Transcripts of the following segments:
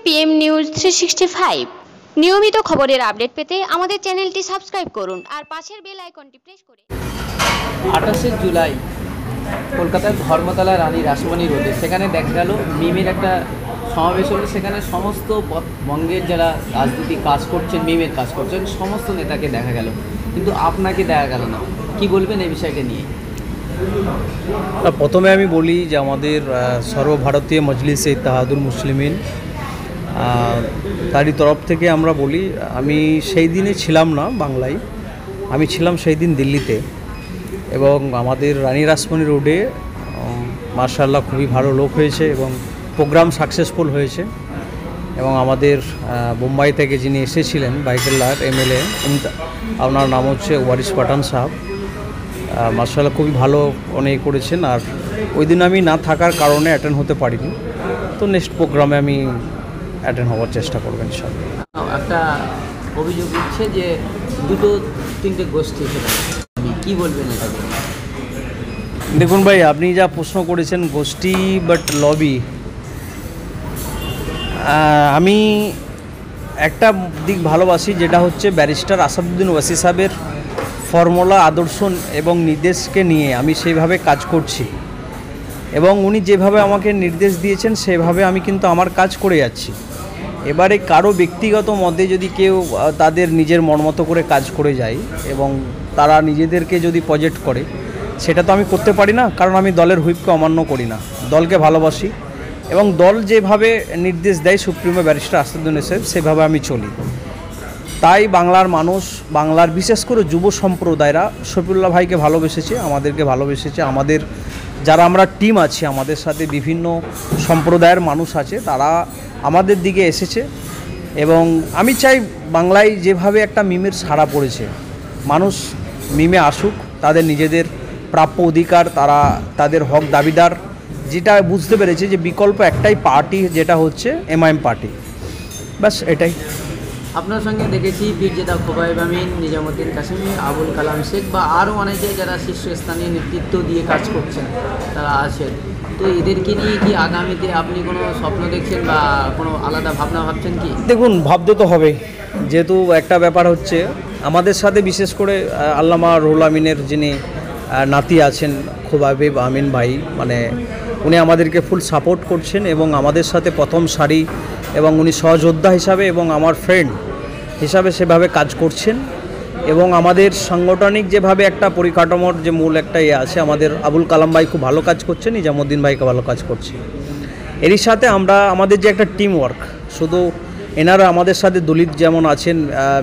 PM news 365 নিয়মিত খবরের update পেতে আমাদের চ্যানেলটি সাবস্ক্রাইব করুন আর পাশের বেল আইকনটি প্রেস করে 28 জুলাই কলকাতার ধর্মতলা রানী রাসমণি রোডে সেখানে দেখা গেল মিমের একটা সমাবেশ হলো। সেখানে সমস্ত বঙ্গের যারা রাজনৈতিক কাজ করছেন, মিমের কাজ করছেন, সমস্ত নেতাকে দেখা গেল, কিন্তু আপনাকে দেখা গেল না। কি বলবেন এই বিষয়কে নিয়ে? প্রথমে আমি বলি যে আমাদের সর্বভারতীয় মজলিসে ইত্তেহাদুল মুসলিমিন তারই তরফ থেকে আমরা বলি, আমি সেই দিনে ছিলাম না বাংলায়, আমি ছিলাম সেই দিন দিল্লিতে, এবং আমাদের রানী রাসমণি রোডে মাশাআল্লাহ খুবই ভালো লোক হয়েছে এবং প্রোগ্রাম সাকসেসফুল হয়েছে। এবং আমাদের বোম্বাই থেকে যিনি এসেছিলেন বাইকেল্লার MLA, আপনার নাম হচ্ছে ওয়ারিস পাঠান সাহেব, মাশাআল্লাহ খুবই ভালো অনেক করেছেন। আর ওই দিন আমি না থাকার কারণে অ্যাটেন্ড হতে পারিনি, তো নেক্সট প্রোগ্রামে আমি অ্যাটেন্ড হওয়ার চেষ্টা করবেন ইনশাআল্লাহ। একটা অভিযোগ উঠছে যে 2-3টে গোষ্ঠী, কি বলবেন এটাকে? দেখুন ভাই, আপনি যা প্রশ্ন করেছেন গোষ্ঠী বাট লবি, আমি একটা দিক ভালোবাসি, যেটা হচ্ছে ব্যারিস্টার আসাদুদ্দিন ওয়াসি সাহেবের ফর্মুলা, আদর্শ এবং নির্দেশকে নিয়ে আমি সেইভাবে কাজ করছি, এবং উনি যেভাবে আমাকে নির্দেশ দিয়েছেন সেভাবে আমি কিন্তু আমার কাজ করে যাচ্ছি। এবারে কারো ব্যক্তিগত মধ্যে যদি কেউ তাদের নিজের মনমতো করে কাজ করে যায় এবং তারা নিজেদেরকে যদি প্রজেক্ট করে, সেটা তো আমি করতে পারি না, কারণ আমি দলের হুইপকে অমান্য করি না, দলকে ভালোবাসি, এবং দল যেভাবে নির্দেশ দেয় সুপ্রিমো ব্যারিস্টার আসাদুদ্দিন সাহেব, সেভাবে আমি চলি। তাই বাংলার মানুষ, বাংলার বিশেষ করে যুব সম্প্রদায়রা শফিউল্লাহ ভাইকে ভালোবেসেছে, আমাদেরকে ভালোবেসেছে। আমাদের যারা আমরা টিম আছি, আমাদের সাথে বিভিন্ন সম্প্রদায়ের মানুষ আছে, তারা আমাদের দিকে এসেছে। এবং আমি চাই বাংলায় যেভাবে একটা মিমের সাড়া পড়েছে, মানুষ মিমে আসুক, তাদের নিজেদের প্রাপ্য অধিকার, তারা তাদের হক দাবিদার, যেটা বুঝতে পেরেছে যে বিকল্প একটাই পার্টি, যেটা হচ্ছে MIM পার্টি, ব্যাস এটাই। আপনার সঙ্গে দেখেছি পীরজাদা খোবাইব আমিন, নিজামুদ্দিন কাসেমি, আবুল কালাম শেখ বা আরও অনেকে যারা শীর্ষস্থানীয় নেতৃত্ব দিয়ে কাজ করছেন, তারা আছেন। তো এদেরকে নিয়ে কি আগামীতে আপনি কোনো স্বপ্ন দেখছেন বা কোনো আলাদা ভাবনা ভাবছেন কি? দেখুন, ভাবতে তো হবে, যেহেতু একটা ব্যাপার হচ্ছে আমাদের সাথে বিশেষ করে আল্লামা রুহুল আমিনের যিনি নাতি আছেন খোবাইব আমিন ভাই, মানে উনি আমাদেরকে ফুল সাপোর্ট করছেন এবং আমাদের সাথে প্রথম সারি, এবং উনি সহযোদ্ধা হিসাবে এবং আমার ফ্রেন্ড হিসাবে সেভাবে কাজ করছেন। এবং আমাদের সাংগঠনিক যেভাবে একটা পরিকাঠামোর যে মূল একটা আছে, আমাদের আবুল কালাম ভাই খুব ভালো কাজ করছেন, নিজামুদ্দিন ভাইকে ভালো কাজ করছে। এরই সাথে আমরা আমাদের যে একটা টিম ওয়ার্ক, শুধু এনারা আমাদের সাথে দলিত যেমন আছেন,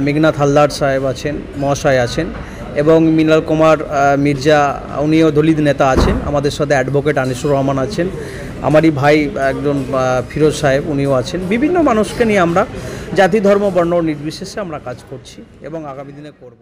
মেঘনাথ হালদার সাহেব আছেন, মহাশয় আছেন, এবং মিনাল কুমার মির্জা, উনিও দলিত নেতা আছেন, আমাদের সাথে অ্যাডভোকেট আনিসুর রহমান আছেন, আমারই ভাই একজন ফিরোজ সাহেব, উনিও আছেন। বিভিন্ন মানুষকে নিয়ে আমরা জাতি ধর্ম বর্ণ নির্বিশেষে আমরা কাজ করছি এবং আগামী দিনে করব।